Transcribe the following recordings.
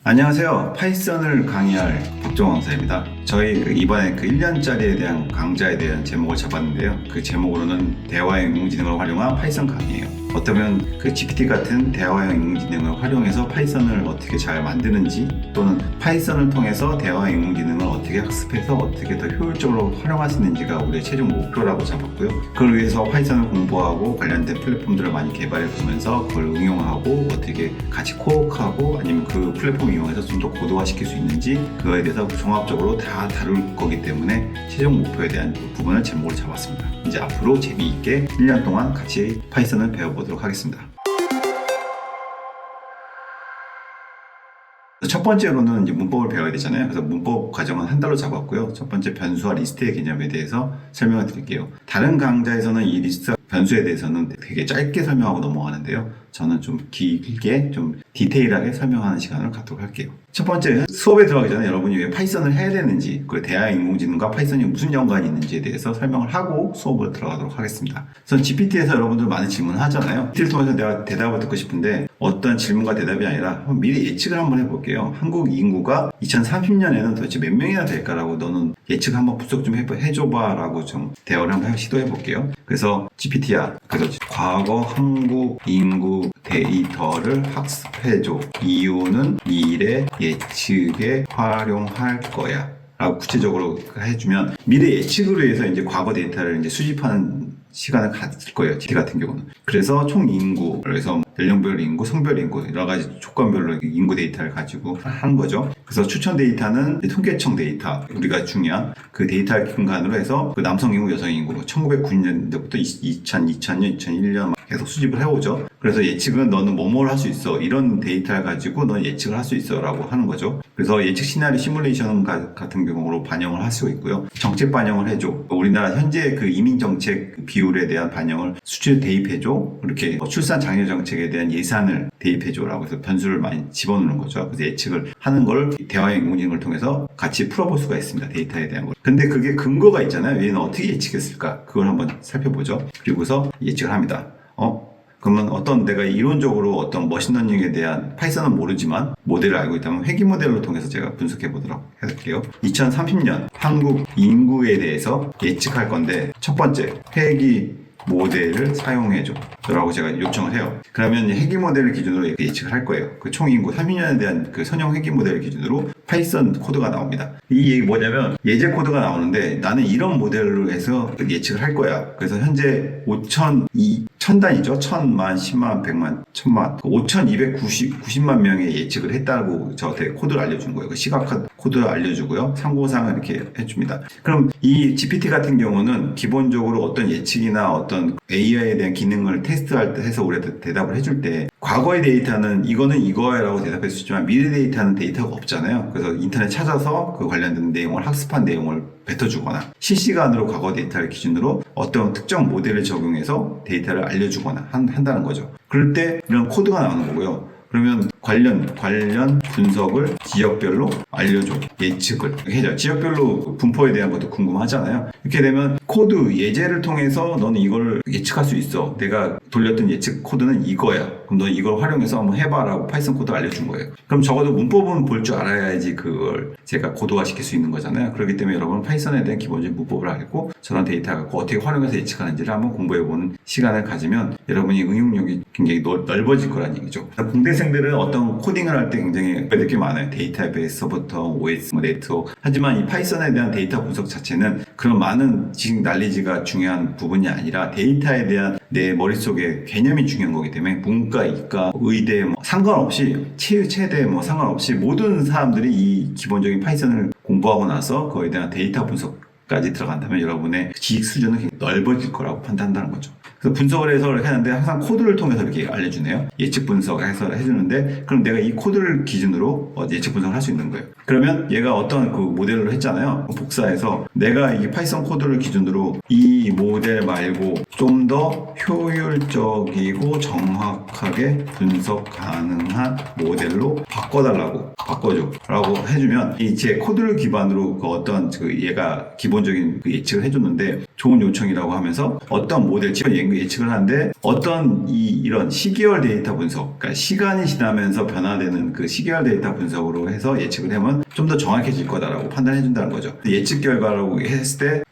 안녕하세요. 파이썬을 강의할 박종원 강사입니다. 저희 이번에 1년짜리에 대한 강좌에 대한 제목을 잡았는데요. 그 제목으로는 대화형 인공지능을 활용한 파이썬 강의예요. 어쩌면 GPT 같은 대화형 인공지능을 활용해서 파이썬을 어떻게 잘 만드는지, 또는 파이썬을 통해서 대화형 인공지능을 어떻게 학습해서 어떻게 더 효율적으로 활용할 수 있는지가 우리의 최종 목표라고 잡았고요. 그걸 위해서 파이썬을 공부하고 관련된 플랫폼들을 많이 개발해 보면서 그걸 응용하고 어떻게 같이 코어하고 아니면 그 플랫폼 이용해서 좀 더 고도화시킬 수 있는지, 그거에 대해서 종합적으로 다 다룰 거기 때문에 최종 목표에 대한 부분을 제목으로 잡았습니다. 이제 앞으로 재미있게 1년 동안 같이 파이썬을 배워보도록 하겠습니다. 첫 번째로는 이제 문법을 배워야 되잖아요. 그래서 문법 과정은 한 달로 잡았고요. 첫 번째, 변수와 리스트의 개념에 대해서 설명을 드릴게요. 다른 강좌에서는 이 리스트 변수에 대해서는 되게 짧게 설명하고 넘어가는데요. 저는 좀 길게, 좀 디테일하게 설명하는 시간을 갖도록 할게요. 첫 번째, 수업에 들어가기 전에 여러분이 왜 파이썬을 해야 되는지, 그 대화형 인공지능과 파이썬이 무슨 연관이 있는지에 대해서 설명을 하고 수업으로 들어가도록 하겠습니다. 그래서 GPT에서 여러분들 많은 질문을 하잖아요. GPT를 통해서 내가 대답을 듣고 싶은데 어떤 질문과 대답이 아니라 미리 예측을 한번 해볼게요. 한국 인구가 2030년에는 도대체 몇 명이나 될까라고 너는 예측 한번 분석 좀 해줘봐 라고 좀 대화를 한번 시도해볼게요. 그래서 GPT야, 그래서 과거 한국 인구 데이터를 학습해줘. 이유는 미래 예측에 활용할 거야 라고 구체적으로 해주면, 미래 예측으로 해서 이제 과거 데이터를 이제 수집하는 시간을 가질 거예요. GPT 같은 경우는. 그래서 총 인구, 그래서 연령별 인구, 성별 인구, 여러 가지 조건별로 인구 데이터를 가지고 하는 거죠. 그래서 추천 데이터는 통계청 데이터, 우리가 중요한 그 데이터를 근간으로 해서 그 남성 인구, 여성 인구, 1990년대부터 2000년, 2001년 계속 수집을 해오죠. 그래서 예측은 너는 뭐뭘 할 수 있어, 이런 데이터를 가지고 넌 예측을 할 수 있어 라고 하는 거죠. 그래서 예측 시나리오 시뮬레이션 같은 경우로 반영을 할 수 있고요. 정책 반영을 해줘. 우리나라 현재 그 이민 정책 비율에 대한 반영을 수치를 대입해줘. 이렇게 출산 장려 정책에 대한 예산을 대입해줘 라고 해서 변수를 많이 집어넣는 거죠. 그래서 예측을 하는 걸 대화형 인공지능을 통해서 같이 풀어볼 수가 있습니다. 데이터에 대한 걸. 근데 그게 근거가 있잖아요. 얘는 어떻게 예측했을까? 그걸 한번 살펴보죠. 그리고서 예측을 합니다. 그러면 내가 이론적으로 어떤 머신러닝에 대한, 파이썬은 모르지만 모델을 알고 있다면 회귀 모델을 통해서 제가 분석해 보도록 할게요. 2030년 한국 인구에 대해서 예측할 건데, 첫 번째, 회귀 모델을 사용해줘 라고 제가 요청을 해요. 그러면 회귀 모델을 기준으로 예측을 할 거예요. 그 총 인구 30년에 대한 그 선형 회귀 모델을 기준으로 파이썬 코드가 나옵니다. 이 얘기 뭐냐면, 예제 코드가 나오는데 나는 이런 모델로 해서 예측을 할 거야. 그래서 현재 1000단위죠. 1000만, 10만, 100만, 1000만, 5290만 명의 예측을 했다고 저한테 코드를 알려준 거예요. 그 시각화 코드를 알려주고요. 참고사항을 이렇게 해줍니다. 그럼 이 GPT 같은 경우는 기본적으로 어떤 예측이나 어떤 AI에 대한 기능을 테스트할 때 해서 우리한테 대답을 해줄 때, 과거의 데이터는 이거는 이거야 라고 대답할 수 있지만 미래 데이터는 데이터가 없잖아요. 그래서 인터넷 찾아서 그 관련된 내용을, 학습한 내용을 뱉어주거나, 실시간으로 과거 데이터를 기준으로 어떤 특정 모델을 적용해서 데이터를 알려주거나 한다는 거죠. 그럴 때 이런 코드가 나오는 거고요. 그러면 관련 분석을 지역별로 알려줘. 예측을 해줘. 지역별로 분포에 대한 것도 궁금하잖아요. 이렇게 되면 코드 예제를 통해서 너는 이걸 예측할 수 있어. 내가 돌렸던 예측 코드는 이거야. 그럼 너 이걸 활용해서 한번 해봐라고 파이썬 코드를 알려준 거예요. 그럼 적어도 문법은 볼 줄 알아야지 그걸 제가 고도화시킬 수 있는 거잖아요. 그렇기 때문에 여러분은 파이썬에 대한 기본적인 문법을 알고 저런 데이터 갖고 어떻게 활용해서 예측하는지를 한번 공부해보는 시간을 가지면 여러분이 응용력이 굉장히 넓어질 거란 얘기죠. 공대생들은 어떤 코딩을 할 때 굉장히 배울 게 많아요. 데이터베이스부터 OS, 네트워크. 하지만 이 파이썬에 대한 데이터 분석 자체는 그런 많은 지식 난리지가 중요한 부분이 아니라 데이터에 대한 내 머릿속에 개념이 중요한 거기 때문에 문과, 이과, 의대 상관없이, 체대 상관없이 모든 사람들이 이 기본적인 파이썬을 공부하고 나서 그거에 대한 데이터 분석까지 들어간다면 여러분의 지식 수준은 굉장히 넓어질 거라고 판단한다는 거죠. 그래서 분석을 해서 이렇게 하는데 항상 코드를 통해서 이렇게 알려주네요. 예측 분석해서 해주는데, 그럼 내가 이 코드를 기준으로 예측 분석을 할 수 있는 거예요. 그러면 얘가 어떤 그 모델로 했잖아요. 복사해서 내가 이 파이썬 코드를 기준으로 이 모델 말고 좀 더 효율적이고 정확하게 분석 가능한 모델로 바꿔줘 라고 해주면, 이 제 코드를 기반으로 그 어떤 얘가 기본적인 그 예측을 해줬는데, 좋은 요청이라고 하면서 어떤 모델, 지금 예측을 하는데 어떤 이런 시계열 데이터 분석, 그러니까 시간이 지나면서 변화되는 그 시계열 데이터 분석으로 해서 예측을 하면 좀 더 정확해질 거다라고 판단해 준다는 거죠. 예측 결과라고 했을 때,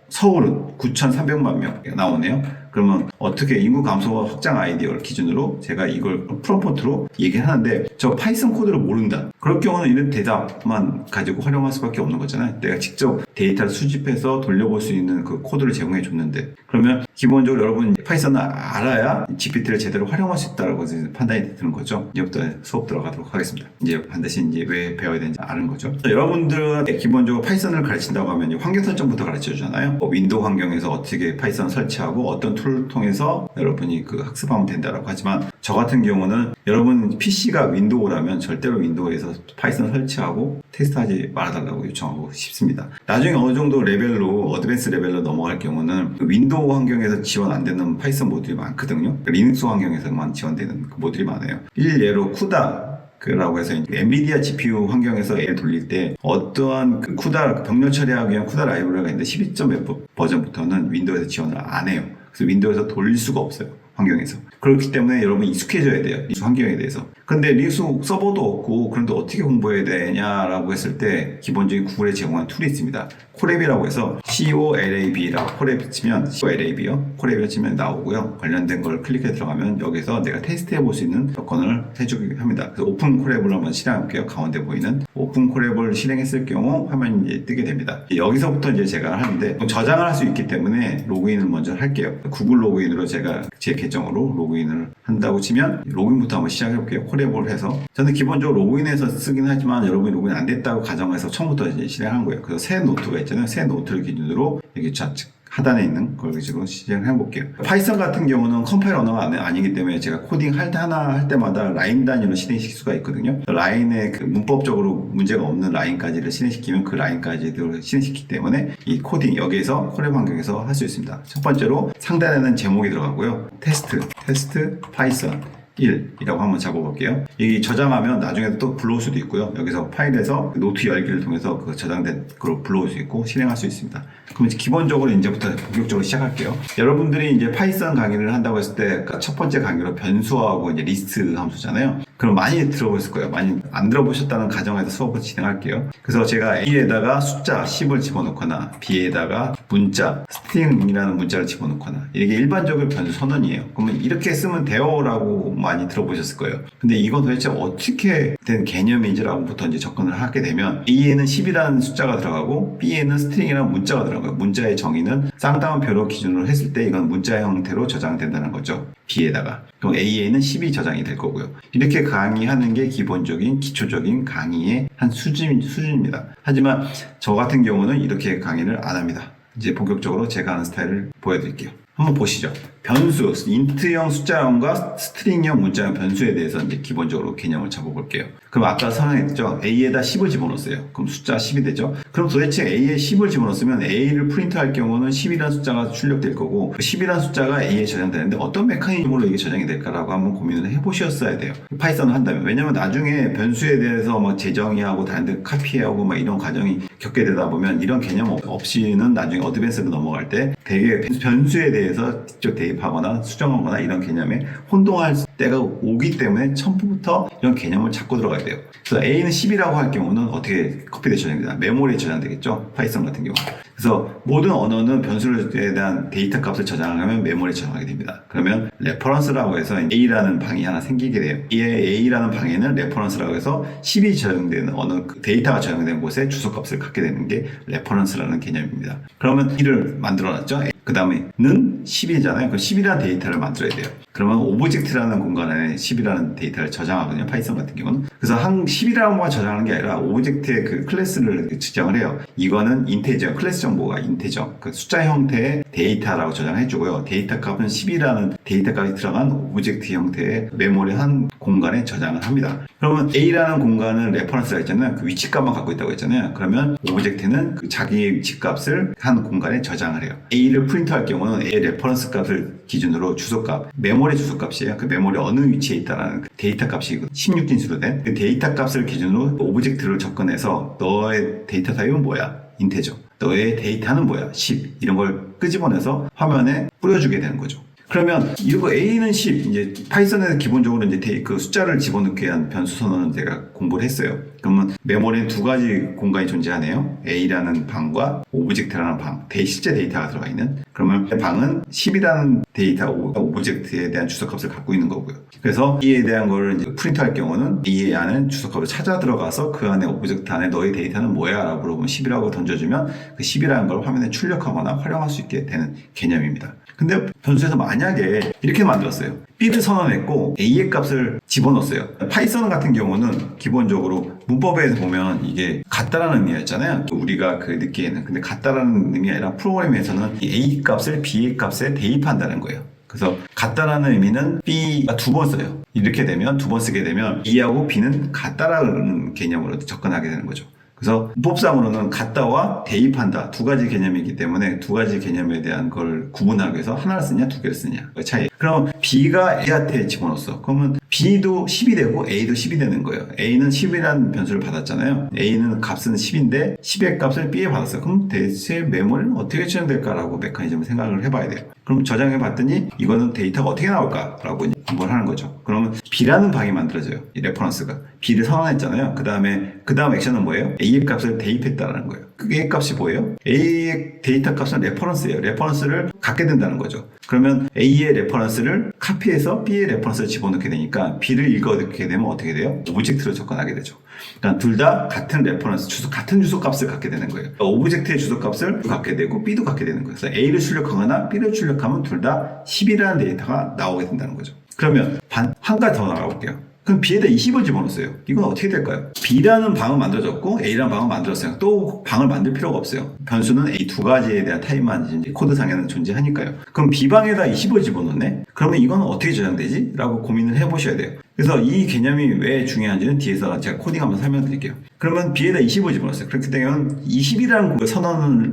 서울은 9,300만 명 나오네요. 그러면 어떻게 인구 감소 확장 아이디어를 기준으로 제가 이걸 프롬프트로 얘기하는데 저 파이썬 코드를 모른다. 그럴 경우는 이런 대답만 가지고 활용할 수밖에 없는 거잖아요. 내가 직접 데이터를 수집해서 돌려볼 수 있는 그 코드를 제공해 줬는데 그러면 기본적으로 여러분 파이썬을 알아야 GPT를 제대로 활용할 수 있다고 판단이 드는 거죠. 이제부터 수업 들어가도록 하겠습니다. 이제 반드시 이제 왜 배워야 되는지 아는 거죠. 여러분들한테 기본적으로 파이썬을 가르친다고 하면 환경 설정부터 가르쳐 주잖아요. 윈도우 환경에서 어떻게 파이썬 설치하고 어떤 툴을 통해서 여러분이 그 학습하면 된다라고 하지만 저 같은 경우는 여러분 PC가 윈도우라면 절대로 윈도우에서 파이썬 설치하고 테스트하지 말아달라고 요청하고 싶습니다. 나중에 어느 정도 레벨로 어드밴스 레벨로 넘어갈 경우는 그 윈도우 환경에서 지원 안 되는 파이썬 모듈이 많거든요. 리눅스 환경에서만 지원되는 그 모듈이 많아요. 일례로 쿠다 라고 해서 엔비디아 GPU 환경에서 A를 돌릴 때 어떠한 그 쿠다 병렬 처리하기 위한 쿠다 라이브러리가 있는데 12.몇 버전부터는 윈도우에서 지원을 안 해요. 그래서 윈도우에서 돌릴 수가 없어요. 환경에서. 그렇기 때문에 여러분 익숙해져야 돼요. 이 환경에 대해서. 근데 리눅스 서버도 없고 그런데 어떻게 공부해야 되냐라고 했을 때 기본적인 구글에 제공한 툴이 있습니다. 콜랩이라고 해서 COLAB라고 콜랩 치면 COLAB요. 콜랩을 치면 나오고요. 관련된 걸 클릭해 들어가면 여기서 내가 테스트해 볼 수 있는 조건을 해주게 합니다. 그래서 오픈 콜랩을 한번 실행할게요. 가운데 보이는 오픈 콜랩을 실행했을 경우 화면이 이제 뜨게 됩니다. 여기서부터 이제 제가 하는데 저장을 할 수 있기 때문에 로그인을 먼저 할게요. 구글 로그인으로 제가 제 계정으로 로그인을 한다고 치면 로그인부터 한번 시작해 볼게요. 콜랩을 해서 저는 기본적으로 로그인해서 쓰긴 하지만 여러분이 로그인 안 됐다고 가정해서 처음부터 이제 실행한 거예요. 그래서 새 노트가 있잖아요. 새 노트를 기준으로 여기 좌측 하단에 있는 걸 가지고 시작을 해볼게요. 파이썬 같은 경우는 컴파일 언어가 아니기 때문에 제가 코딩 하나 할 때마다 라인 단위로 실행시킬 수가 있거든요. 라인에 그 문법적으로 문제가 없는 라인까지를 실행시키면 그 라인까지도 실행시키기 때문에 이 코딩 여기에서 콜랩 환경에서 할 수 있습니다. 첫 번째로 상단에는 제목이 들어가고요. 테스트 파이썬 1이라고 한번 잡아볼게요. 이 저장하면 나중에 또 불러올 수도 있고요. 여기서 파일에서 노트 열기를 통해서 그 저장된 걸 불러올 수 있고 실행할 수 있습니다. 그럼 이제 기본적으로 이제부터 본격적으로 시작할게요. 여러분들이 이제 파이썬 강의를 한다고 했을 때 첫 번째 강의로 변수하고 이제 리스트 함수잖아요. 그럼 많이 들어보셨을 거예요. 많이 안 들어보셨다는 가정에서 수업을 진행할게요. 그래서 제가 A에다가 숫자 10을 집어넣거나 B에다가 문자, 스트링이라는 문자를 집어넣거나 이게 일반적인 변수 선언이에요. 그러면 이렇게 쓰면 돼요라고 많이 들어보셨을 거예요. 근데 이건 도대체 어떻게 된 개념인지라고부터 이제 접근을 하게 되면 A에는 10이라는 숫자가 들어가고 B에는 스트링이라는 문자가 들어가요. 문자의 정의는 쌍따옴표로 기준으로 했을 때 이건 문자 형태로 저장된다는 거죠. B에다가. 그럼 A에는 10이 저장이 될 거고요. 이렇게 강의하는 게 기본적인 기초적인 강의의 한 수준입니다. 하지만 저 같은 경우는 이렇게 강의를 안 합니다. 이제 본격적으로 제가 하는 스타일을 보여드릴게요. 한번 보시죠. 변수, 인트형 숫자형과 스트링형 문자형 변수에 대해서 이제 기본적으로 개념을 잡아볼게요. 그럼 아까 설명했죠. A에다 10을 집어넣었어요. 그럼 숫자 10이 되죠. 그럼 도대체 A에 10을 집어넣었으면 A를 프린트할 경우는 10이라는 숫자가 출력될 거고 10이라는 숫자가 A에 저장되는데 어떤 메커니즘으로 이게 저장이 될까라고 한번 고민을 해보셨어야 돼요. 파이썬을 한다면. 왜냐면 나중에 변수에 대해서 막 재정의하고 다른 데 카피하고 막 이런 과정이 겪게 되다 보면 이런 개념 없이는 나중에 어드밴스로 넘어갈 때 되게 변수에 대해서 직접 대입하거나 수정하거나 이런 개념에 혼동할 때가 오기 때문에 처음부터 이런 개념을 잡고 들어가야 돼요. 그래서 A는 10이라고 할 경우는 어떻게 커피에 저장됩니다. 메모리에 저장되겠죠. 파이썬 같은 경우. 그래서 모든 언어는 변수에 대한 데이터 값을 저장하면 메모리에 저장하게 됩니다. 그러면 레퍼런스라고 해서 A라는 방이 하나 생기게 돼요. 이 A라는 방에는 레퍼런스라고 해서 10이 저장되는 어느 데이터가 저장된 곳에 주소값을 갖게 되는 게 레퍼런스라는 개념입니다. 그러면 1을 만들어놨죠. 그 다음에는 10이잖아요. 그 10이라는 데이터를 만들어야 돼요. 그러면 오브젝트라는 공간 안에 10이라는 데이터를 저장하거든요. 파이썬 같은 경우는. 그래서 한 10이라는 것만 저장하는 게 아니라 오브젝트의 그 클래스를 지정을 해요. 이거는 인테저, 클래스 정보가 인테저, 그 숫자 형태의 데이터라고 저장해주고요. 데이터 값은 10이라는 데이터 값이 들어간 오브젝트 형태의 메모리 한 공간에 저장을 합니다. 그러면 A라는 공간은 레퍼런스가 있잖아요. 그 위치값만 갖고 있다고 했잖아요. 그러면 오브젝트는 그 자기의 위치값을 한 공간에 저장을 해요. A를 프린트할 경우는 A의 레퍼런스 값을 기준으로 주소값, 메모리 주소값이에요. 그 메모리 어느 위치에 있다라는 그 데이터 값이 16진수로 된 그 데이터 값을 기준으로 오브젝트를 접근해서 너의 데이터 타입은 뭐야? 인테저. 너의 데이터는 뭐야? 10. 이런 걸 끄집어내서 화면에 뿌려주게 되는 거죠. 그러면 이거 A는 10, 이제 파이썬에서 기본적으로 이제 그 숫자를 집어넣기 위한 변수 선언은 제가 공부를 했어요. 그러면 메모리는 두 가지 공간이 존재하네요. A라는 방과 오브젝트라는 방, 실제 데이터가 들어가 있는. 그러면 방은 10이라는 데이터 오브젝트에 대한 주소값을 갖고 있는 거고요. 그래서 E에 대한 거를 이제 프린트할 경우는 E 안에 주소값을 찾아 들어가서 그 안에 오브젝트 안에 너의 데이터는 뭐야? 라고 물어보면 10이라고 던져주면 그 10이라는 걸 화면에 출력하거나 활용할 수 있게 되는 개념입니다. 근데 변수에서 만약에 이렇게 만들었어요. B를 선언했고 A의 값을 집어넣었어요. 파이썬 같은 경우는 기본적으로 문법에서 보면 이게 같다라는 의미였잖아요. 우리가 그 느끼에는. 근데 같다라는 의미가 아니라 프로그램에서는 A 값을 B의 값에 대입한다는 거예요. 그래서 같다라는 의미는 B가 두 번 써요. 이렇게 되면 두 번 쓰게 되면 E하고 B는 같다라는 개념으로 접근하게 되는 거죠. 그래서 문법상으로는 같다와 대입한다 두 가지 개념이기 때문에 두 가지 개념에 대한 걸 구분하기 위해서 하나를 쓰냐 두 개를 쓰냐 그 차이. 그럼 B가 A한테 집어넣었어. 그러면 B도 10이 되고 A도 10이 되는 거예요. A는 10이라는 변수를 받았잖아요. A는 값은 10인데 10의 값을 B에 받았어요. 그럼 대체 메모리는 어떻게 처형될까라고 메커니즘을 생각을 해봐야 돼요. 그럼 저장해 봤더니 이거는 데이터가 어떻게 나올까라고 뭘 하는 거죠. 그러면 B라는 방이 만들어져요. 이 레퍼런스가. B를 선언했잖아요. 그 다음 액션은 뭐예요? A의 값을 대입했다라는 거예요. 그게 값이 뭐예요? A의 데이터 값은 레퍼런스예요. 레퍼런스를 갖게 된다는 거죠. 그러면 A의 레퍼런스를 카피해서 B의 레퍼런스를 집어넣게 되니까 B를 읽어듣게 되면 어떻게 돼요? 오브젝트로 접근하게 되죠. 그러니까 둘 다 같은 레퍼런스, 같은 주소 값을 갖게 되는 거예요. 오브젝트의 주소 값을 갖게 되고 B도 갖게 되는 거예요. 그래서 A를 출력하거나 B를 출력하면 둘 다 10이라는 데이터가 나오게 된다는 거죠. 그러면 한 가지 더 나가볼게요. 그럼 B에다 20을 집어넣었어요. 이건 어떻게 될까요? B라는 방은 만들어졌고 A라는 방은 만들었어요. 또 방을 만들 필요가 없어요. 변수는 A 두 가지에 대한 타입만 코드상에는 존재하니까요. 그럼 B방에다 20을 집어넣네? 그러면 이건 어떻게 저장되지? 라고 고민을 해보셔야 돼요. 그래서 이 개념이 왜 중요한지는 뒤에서 제가 코딩하면서 설명드릴게요. 그러면 B에다 20을 집어넣었어요. 그렇게 되면 20이라는 걸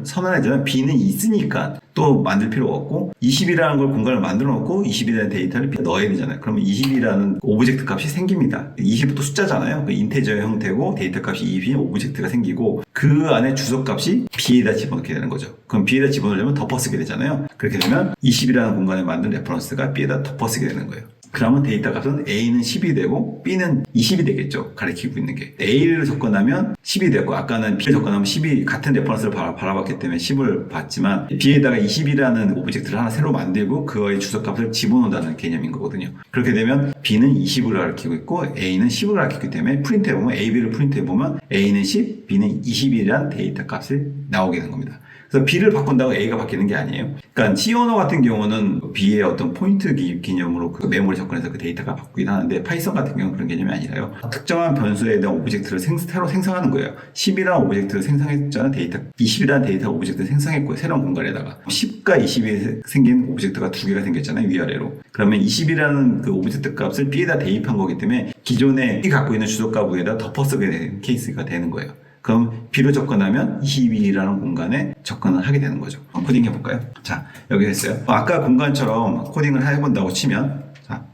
선언했잖아요. B는 있으니까 또 만들 필요가 없고 20이라는 걸 공간을 만들어 놓고 20이라는 데이터를 넣어야 되잖아요. 그러면 20이라는 오브젝트 값이 생깁니다. 20도 숫자잖아요. 그 인테저의 형태고 데이터 값이 20인 오브젝트가 생기고 그 안에 주소 값이 B에다 집어넣게 되는 거죠. 그럼 B에다 집어넣으려면 덮어쓰게 되잖아요. 그렇게 되면 20이라는 공간에 만든 레퍼런스가 B에다 덮어쓰게 되는 거예요. 그러면 데이터 값은 A는 10이 되고 B는 20이 되겠죠. 가리키고 있는 게. A를 접근하면 10이 되고 아까는 B를 접근하면 10이 같은 레퍼런스를 바라봤기 때문에 10을 받지만 B에다가 20이라는 오브젝트를 하나 새로 만들고 그거의 주소값을 집어넣는다는 개념인 거거든요. 그렇게 되면 B는 20을 가리키고 있고 A는 10을 가리키기 때문에 프린트해보면 AB를 프린트해보면 A는 10, B는 20이라는 데이터 값을 나오게 되는 겁니다. 그래서 B를 바꾼다고 A가 바뀌는 게 아니에요. 그러니까 C 언어 같은 경우는 B의 어떤 포인트 기념으로 그 메모리 접근해서 그 데이터가 바뀌긴 하는데 파이썬 같은 경우는 그런 개념이 아니라요. 특정한 변수에 대한 오브젝트를 새로 생성하는 거예요. 10이라는 오브젝트를 생성했잖아요. 20이라는 데이터 오브젝트를 생성했고요. 새로운 공간에다가 10과 20이 생긴 오브젝트가 두 개가 생겼잖아요. 위아래로. 그러면 20이라는 그 오브젝트 값을 B에다 대입한 거기 때문에 기존에 B 갖고 있는 주소값 위에다 덮어쓰게 되는 케이스가 되는 거예요. 그럼 B로 접근하면 22라는 공간에 접근을 하게 되는 거죠. 코딩 해볼까요? 자, 여기 했어요. 아까 공간처럼 코딩을 해본다고 치면, 자,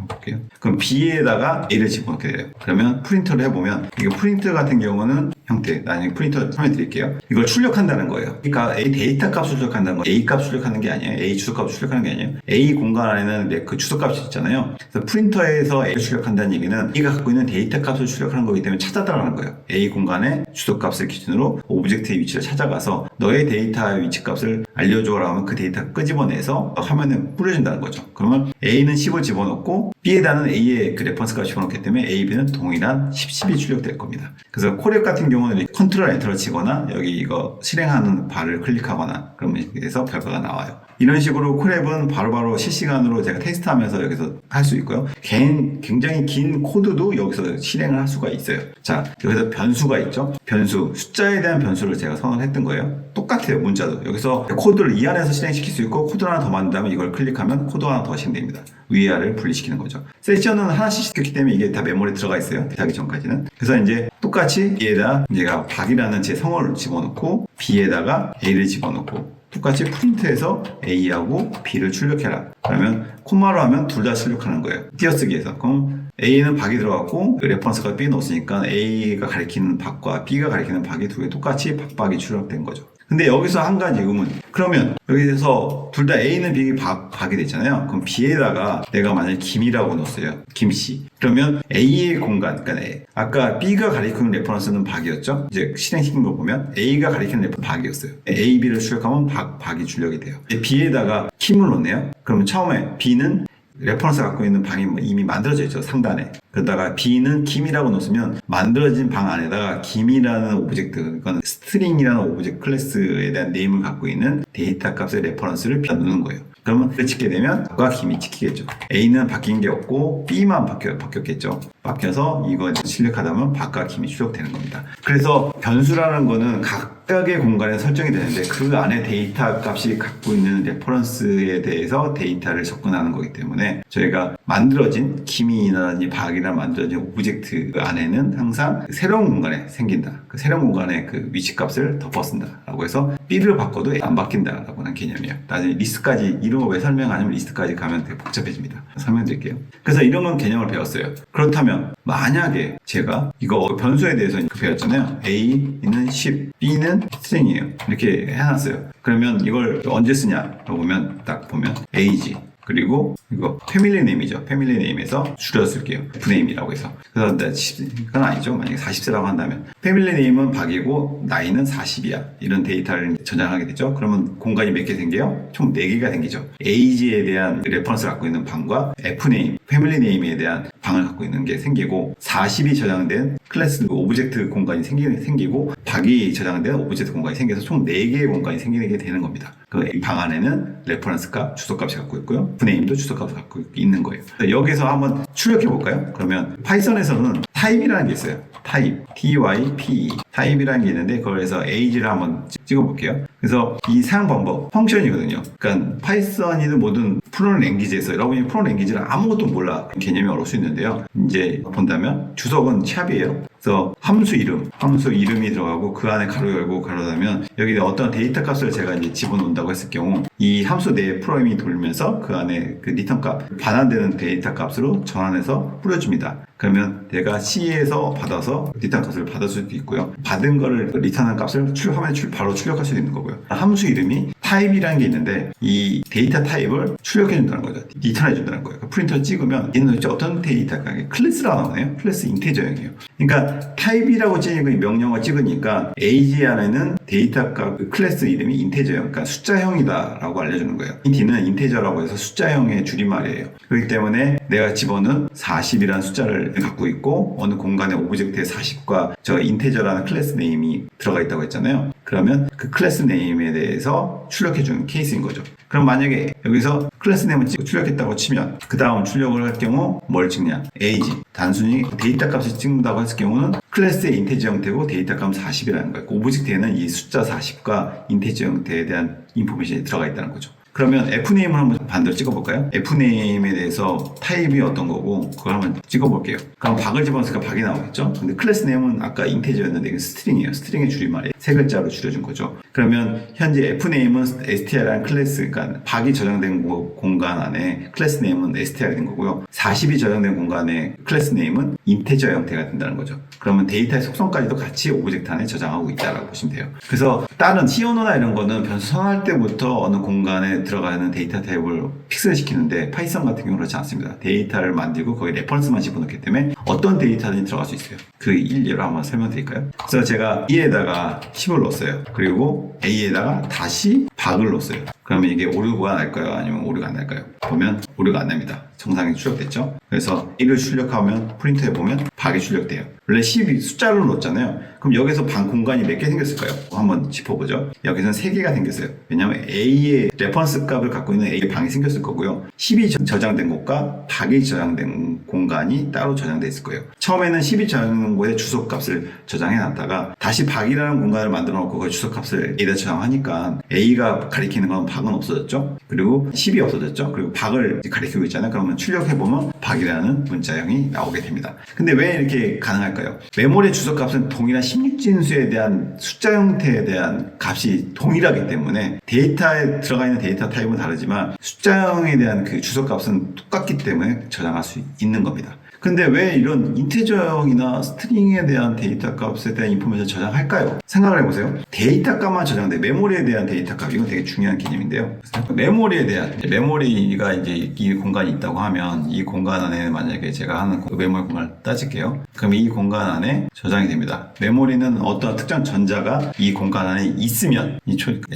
볼게요. 그럼 B에다가 A를 집어넣게 돼요. 그러면 프린터를 해보면, 이거 프린터 같은 경우는 형태, 나중에 프린터 설명드릴게요. 이걸 출력한다는 거예요. 그러니까 A 데이터 값을 출력한다는 거예요. A 값 출력하는 게 아니에요. A 주소 값을 출력하는 게 아니에요. A 공간 안에는 그 주소 값이 있잖아요. 그래서 프린터에서 A를 출력한다는 얘기는 A가 갖고 있는 데이터 값을 출력하는 거기 때문에 찾아달라는 거예요. A 공간의 주소 값을 기준으로 오브젝트의 위치를 찾아가서 너의 데이터의 위치 값을 알려줘라 하면 그 데이터 끄집어내서 화면에 뿌려준다는 거죠. 그러면 A는 10을 집어넣고 B에다는 A의 그 레퍼런스 값을 집어넣기 때문에 A, B는 동일한 10이 출력될 겁니다. 그래서 콜앱 같은 경우는 컨트롤 엔터를 치거나 여기 이거 실행하는 바를 클릭하거나 그러면 이렇게 돼서 결과가 나와요. 이런 식으로 콜앱은 바로바로 실시간으로 제가 테스트하면서 여기서 할 수 있고요. 굉장히 긴 코드도 여기서 실행을 할 수가 있어요. 자, 여기서 변수가 있죠. 변수, 숫자에 대한 변수를 제가 선언했던 거예요. 똑같아요. 문자도. 여기서 코드를 이 안에서 실행시킬 수 있고 코드 하나 더 만든다면 이걸 클릭하면 코드 하나 더 실행됩니다. 위아래를 분리시키는 거죠. 세션은 하나씩 시켰기 때문에 이게 다 메모리에 들어가 있어요. 하기 전까지는. 그래서 이제 똑같이 B에다 제가 박이라는 제 성어를 집어넣고 B에다가 A를 집어넣고 똑같이 프린트해서 A하고 B를 출력해라. 그러면 콤마로 하면 둘 다 출력하는 거예요. 띄어쓰기에서. 그럼 A는 박이 들어갔고 레퍼런스가 B 넣었으니까 A가 가리키는 박과 B가 가리키는 박이 두 개 똑같이 박박이 출력된 거죠. 근데 여기서 한 가지 의문. 그러면 여기서 둘 다 A는 B가 박이 됐잖아요. 그럼 B에다가 내가 만약에 김이라고 넣었어요. 김씨. 그러면 A의 공간, 그러니까 아까 B가 가리키는 레퍼런스는 박이었죠. 이제 실행시킨 거 보면 A가 가리키는 레퍼런스는 박이었어요. A, B를 출력하면 박이 출력이 돼요. B에다가 김을 넣네요. 그러면 처음에 B는 레퍼런스 갖고 있는 방이 이미 만들어져 있죠. 상단에. 그러다가 B는 김이라고 넣었으면 만들어진 방 안에다가 김이라는 오브젝트, 이건 스트링이라는 오브젝트 클래스에 대한 네임을 갖고 있는 데이터 값의 레퍼런스를 넣는 거예요. 그러면 그걸 찍게 되면 박과 김이 찍히겠죠. A는 바뀐 게 없고 B만 바뀌었겠죠. 바뀌어서 이거 출력하다 보면 박과 김이 출력되는 겁니다. 그래서 변수라는 거는 각각의 공간에 설정이 되는데 그 안에 데이터 값이 갖고 있는 레퍼런스에 대해서 데이터를 접근하는 거기 때문에 저희가 만들어진 김이라든지 박이나 만들어진 오브젝트 안에는 항상 새로운 공간에 생긴다. 그 새로운 공간에 그 위치 값을 덮어 쓴다. 라고 해서 B를 바꿔도 안 바뀐다. 라고 하는 개념이에요. 나중에 리스트까지 이런 거 왜 설명하냐면 리스트까지 가면 되게 복잡해집니다. 설명드릴게요. 그래서 이런 건 개념을 배웠어요. 그렇다면 만약에 제가 이거 변수에 대해서 배웠잖아요. A는 10, B는 string이에요. 이렇게 해놨어요. 그러면 이걸 언제 쓰냐라고 보면 딱 보면 Ag 그리고 이거 패밀리 네임이죠. 패밀리 네임에서 줄여쓸게요. F네임이라고 해서. 그래서 이건 아니죠. 만약에 40세라고 한다면 패밀리 네임은 박이고 나이는 40이야. 이런 데이터를 저장하게 되죠. 그러면 공간이 몇 개 생겨요? 총 4개가 생기죠. age에 대한 레퍼런스를 갖고 있는 방과 F네임, 패밀리 네임에 대한 방을 갖고 있는 게 생기고 40이 저장된 클래스 오브젝트 공간이 생기고 박이 저장된 오브젝트 공간이 생겨서 총 4개의 공간이 생기게 되는 겁니다. 그 방 안에는 레퍼런스 값, 주소 값이 갖고 있고요. F네임도 주소 값을 갖고 있는 거예요. 여기서 한번 출력해 볼까요? 그러면 파이썬에서는 타입이라는 게 있어요. 타입, T-Y-P-E. 타입이라는 게 있는데 그걸해서 age를 한번 찍어 볼게요. 그래서 이 사용 방법, 펑션이거든요. 그러니까 파이썬이든 뭐든 프로그래밍 랭귀지에서 여러분이 프로그래밍 랭귀지를 아무것도 몰라. 개념이 어려울 수 있는데요. 이제 본다면 주석은 샵이에요. 그래서 함수 이름이 들어가고 그 안에 가로 열고 가로 닫으면 여기 어떤 데이터 값을 제가 이제 집어넣는다고 했을 경우 이 함수 내에 프로그램이 돌면서 그 안에 그 리턴 값, 반환되는 데이터 값으로 전환해서 뿌려줍니다. 그러면 내가 C에서 받아서 리턴 값을 받을 수도 있고요. 받은 거를 리턴한 값을 화면에 바로 출력할 수도 있는 거고요. 함수 이름이 타입이라는 게 있는데 이 데이터 타입을 출력해 준다는 거죠. 리턴해 준다는 거예요. 프린터 찍으면 얘는 도대체 어떤 데이터가 클래스라고 나오네요. 클래스 인티저형이에요. 그러니까 타입이라고 찍은 명령어 찍으니까 age 안에는 데이터 값 클래스 이름이 인티저형, 그러니까 숫자형이다라고 알려주는 거예요. int는 인티저라고 해서 숫자형의 줄임말이에요. 그렇기 때문에 내가 집어넣은 40이라는 숫자를 갖고 있고 어느 공간에 오브젝트에 40과 저 인티저라는 클래스 네임이 들어가 있다고 했잖아요. 그러면 그 클래스 네임에 대해서 출력해주는 케이스인 거죠. 그럼 만약에 여기서 클래스 네임을 출력했다고 치면 그 다음 출력을 할 경우 뭘 찍냐? age. 단순히 데이터 값을 찍는다고 했을 경우는 클래스의 인티저 형태고 데이터 값은 40이라는 거예요. 그 오브젝트에는 이 숫자 40과 인티저 형태에 대한 인포메이션이 들어가 있다는 거죠. 그러면 F네임을 한번 반대로 찍어볼까요? F네임에 대해서 타입이 어떤 거고 그걸 한번 찍어볼게요. 그럼 박을 집어넣으니까 박이 나오겠죠? 근데 클래스 네임은 아까 인티저였는데 이게 스트링이에요. 스트링의 줄임말이에요. 세 글자로 줄여준 거죠. 그러면 현재 F네임은 str이라는 클래스, 그러니까 박이 저장된 공간 안에 클래스 네임은 str이 된 거고요. 40이 저장된 공간에 클래스 네임은 인티저 형태가 된다는 거죠. 그러면 데이터의 속성까지도 같이 오브젝트 안에 저장하고 있다라고 보시면 돼요. 그래서 다른 C언어나 이런 거는 변수 선언할 때부터 어느 공간에 들어가는 데이터 타입을 픽스를 시키는데 파이썬 같은 경우는 그렇지 않습니다. 데이터를 만들고 거기에 레퍼런스만 집어넣기 때문에 어떤 데이터든지 들어갈 수 있어요. 그 일례로 한번 설명드릴까요? 그래서 제가 E에다가 10을 넣었어요. 그리고 A에다가 다시 박을 넣었어요. 그러면 이게 오류가 날까요? 아니면 오류가 안 날까요? 보면 오류가 안 납니다. 정상이 출력됐죠? 그래서 1을 출력하면 프린트해 보면 박이 출력돼요. 원래 10이 숫자로 넣었잖아요. 그럼 여기서 방 공간이 몇 개 생겼을까요? 한번 짚어보죠. 여기서는 3개가 생겼어요. 왜냐하면 A의 레퍼런스 값을 갖고 있는 A의 방이 생겼을 거고요. 10이 저장된 곳과 박이 저장된 공간이 따로 저장돼 있을 거예요. 처음에는 10이 저장된 곳에 주소 값을 저장해 놨다가 다시 박이라는 공간을 만들어 놓고 그 주소 값을 A에다 저장하니까 A가 가리키는 건 박은 없어졌죠. 그리고 10이 없어졌죠. 그리고 박을 가리키고 있잖아요. 그러면 출력해보면 박이라는 문자형이 나오게 됩니다. 근데 왜 이렇게 가능할까요? 메모리 주소 값은 동일한 16진수에 대한 숫자 형태에 대한 값이 동일하기 때문에 데이터에 들어가 있는 데이터 타입은 다르지만 숫자형에 대한 그 주소 값은 똑같기 때문에 저장할 수 있는 겁니다. 근데 왜 이런 인테저형이나 스트링에 대한 데이터 값에 대한 인포메이션 저장할까요? 생각을 해보세요. 데이터 값만 저장돼. 메모리에 대한 데이터 값, 이건 되게 중요한 개념인데요. 메모리에 대한, 메모리가 이제 이 공간이 있다고 하면 이 공간 안에 만약에 제가 하는 메모리 공간을 따질게요. 그럼 이 공간 안에 저장이 됩니다. 메모리는 어떤 특정 전자가 이 공간 안에 있으면,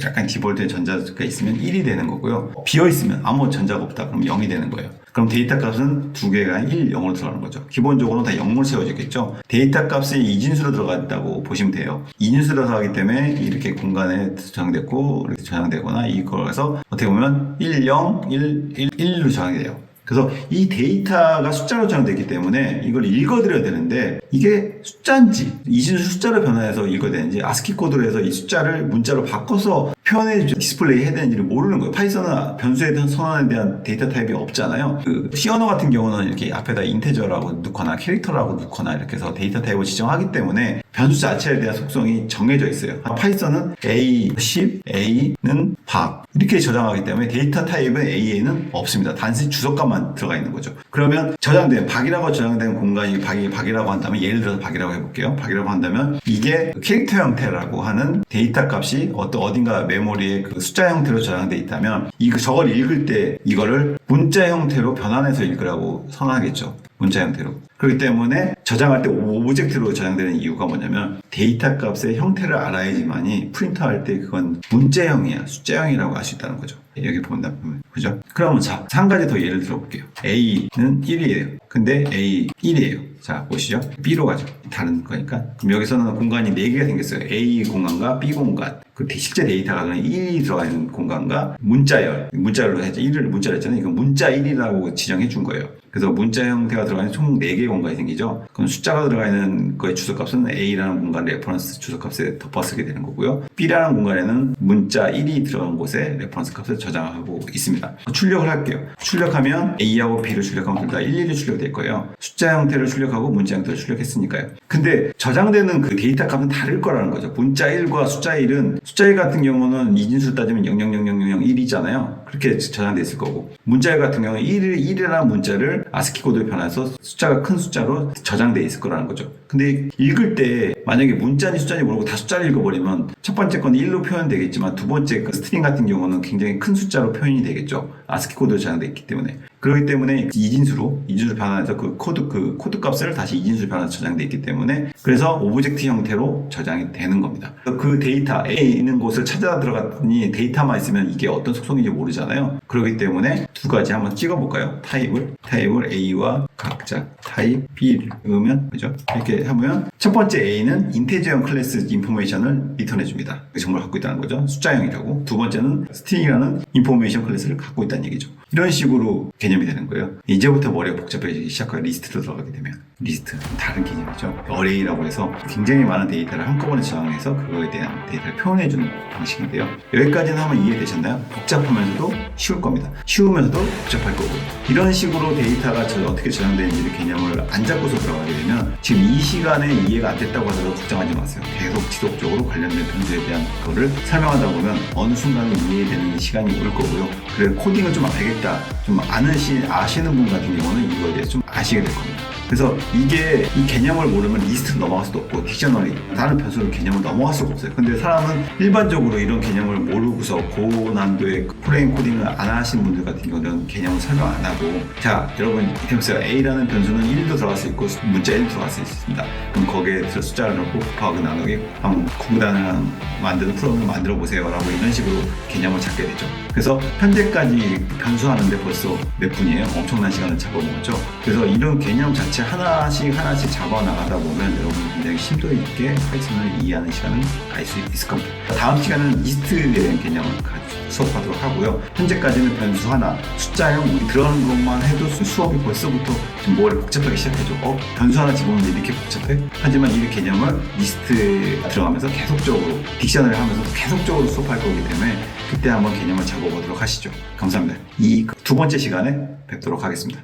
약간 디폴트의 전자가 있으면 1이 되는 거고요. 비어있으면 아무 전자가 없다. 그럼 0이 되는 거예요. 그럼 데이터 값은 두 개가 1, 0으로 들어가는 거죠. 기본적으로 다 0으로 세워지겠죠. 데이터 값이 이진수로 들어갔다고 보시면 돼요. 이진수로 들어가기 때문에 이렇게 공간에 저장됐고, 이렇게 저장되거나 이거에서 어떻게 보면 1, 0, 1, 1로 저장이 돼요. 그래서 이 데이터가 숫자로 저장되기 때문에 이걸 읽어드려야 되는데 이게 숫자인지 이진수 숫자로 변환해서 읽어야 되는지 아스키 코드로 해서 이 숫자를 문자로 바꿔서 표현해 디스플레이 해야 되는지를 모르는 거예요. 파이썬은 변수에 대한 선언에 대한 데이터 타입이 없잖아요. 그 C 언어 같은 경우는 이렇게 앞에다 인테저라고 넣거나 캐릭터라고 넣거나 이렇게 해서 데이터 타입을 지정하기 때문에 변수 자체에 대한 속성이 정해져 있어요. 파이썬은 A, 10, A는 박 이렇게 저장하기 때문에 데이터 타입은 A에는 없습니다. 단순히 주석값만 들어가 있는 거죠. 그러면 저장된 박이라고 저장된 공간이 박이라고 한다면 예를 들어서 박이라고 해볼게요. 박이라고 한다면 이게 캐릭터 형태라고 하는 데이터 값이 어딘가 메모리에 그 숫자 형태로 저장돼 있다면 저걸 읽을 때 이거를 문자 형태로 변환해서 읽으라고 선언하겠죠. 문자 형태로. 그렇기 때문에 저장할 때 오브젝트로 저장되는 이유가 뭐냐면 데이터 값의 형태를 알아야지만이 프린터할 때 그건 문자형이야, 숫자형이라고 알 수 있다는 거죠. 여기 본다면 그죠? 그러면 자, 한 가지 더 예를 들어볼게요. A는 1이에요. 근데 A 1이에요. 자, 보시죠. B로 가죠. 다른 거니까. 그럼 여기서는 공간이 4개가 생겼어요. A 공간과 B 공간. 그 실제 데이터가 1이 들어가 있는 공간과 문자열로 해서 1을 문자로 했잖아요. 이건 문자 1이라고 지정해 준 거예요. 그래서 문자 형태가 들어가 있는 총 4개의 공간이 생기죠. 그럼 숫자가 들어가 있는 거의 주소값은 A라는 공간 레퍼런스 주소값에 덮어쓰게 되는 거고요. B라는 공간에는 문자 1이 들어간 곳에 레퍼런스 값을 저장하고 있습니다. 출력을 할게요. 출력하면 A하고 B를 출력하면 둘 다 1, 1이 출력될 거예요. 숫자 형태를 출력하고 문자 형태를 출력했으니까요. 근데 저장되는 그 데이터 값은 다를 거라는 거죠. 문자 1과 숫자 1은 숫자 1 같은 경우는 이진수 따지면 0000001이잖아요. 그렇게 저장돼 있을 거고 문자 1 같은 경우는 1이라는 문자를 아스키 코드에 변해서 숫자가 큰 숫자로 저장돼 있을 거라는 거죠. 근데 읽을 때 만약에 문자니 숫자니 모르고 다 숫자를 읽어버리면 첫 번째 건 1로 표현되겠지만 두 번째 그 스트링 같은 경우는 굉장히 큰 숫자로 표현이 되겠죠. 아스키 코드로 저장돼 있기 때문에. 그렇기 때문에 이진수로 변환해서 그 코드 값을 다시 이진수로 변환해서 저장돼 있기 때문에 그래서 오브젝트 형태로 저장이 되는 겁니다. 그 데이터에 있는 곳을 찾아 들어갔더니 데이터만 있으면 이게 어떤 속성인지 모르잖아요. 그렇기 때문에 두 가지 한번 찍어볼까요? 타입을 A와 각자 타입 B를 넣으면 그죠? 이렇게 하면 첫 번째 A는 인테저형 클래스 인포메이션을 리턴해줍니다. 정보를 갖고 있다는 거죠. 숫자형이라고. 두 번째는 스트링이라는 인포메이션 클래스를 갖고 있다는 얘기죠. 이런 식으로 개념이 되는 거예요. 이제부터 머리가 복잡해지기 시작하여 리스트로 들어가게 되면 리스트 다른 개념이죠. 어레이라고 해서 굉장히 많은 데이터를 한꺼번에 저장해서 그거에 대한 데이터를 표현해주는 방식인데요. 여기까지는 한번 이해되셨나요? 복잡하면서도 쉬울 겁니다. 쉬우면서도 복잡할 거고 이런 식으로 데이터가 어떻게 저장되는지 개념을 안 잡고서 들어가게 되면 지금 이 시간에 이해가 안 됐다고 하더라도 걱정하지 마세요. 계속 지속적으로 관련된 변수에 대한 거를 설명하다 보면 어느 순간에 이해되는 시간이 올 거고요. 그래 코딩을 좀 알겠다, 좀 아시는 분 같은 경우는 이거에 대해서 좀 아시게 될 겁니다. 그래서 이 개념을 모르면 리스트로 넘어갈 수도 없고 딕셔너리 다른 변수로 개념을 넘어갈 수가 없어요. 근데 사람은 일반적으로 이런 개념을 모르고서 고난도의 프레임 코딩을 안 하신 분들 같은 경우는 개념을 설명 안 하고 자 여러분 이렇게 보세요. A라는 변수는 1도 들어갈 수 있고 문자 1도 들어갈 수 있습니다. 그럼 거기에 숫자를 넣고 곱하기 나누기 한번 구구단을 만드는 프로그램을 만들어 보세요 라고 이런 식으로 개념을 잡게 되죠. 그래서 현재까지 변수하는데 벌써 몇 분이에요? 엄청난 시간을 잡아먹었죠. 그래서 이런 개념 자체 하나씩 잡아 나가다 보면 여러분 굉장히 심도 있게 파이썬을 이해하는 시간을 갈 수 있을 겁니다. 다음 시간은 리스트에 대한 개념을 수업하도록 하고요. 현재까지는 변수 하나, 숫자형 들어가는 것만 해도 수업이 벌써부터 좀 머리 복잡하게 시작해줘. 변수 하나 집어넣는데 이렇게 복잡해? 하지만 이 개념을 리스트에 들어가면서 계속적으로 딕셔너리를 하면서 계속적으로 수업할 거기 때문에 그때 한번 개념을 잡아보도록 하시죠. 감사합니다. 이 두 번째 시간에 뵙도록 하겠습니다.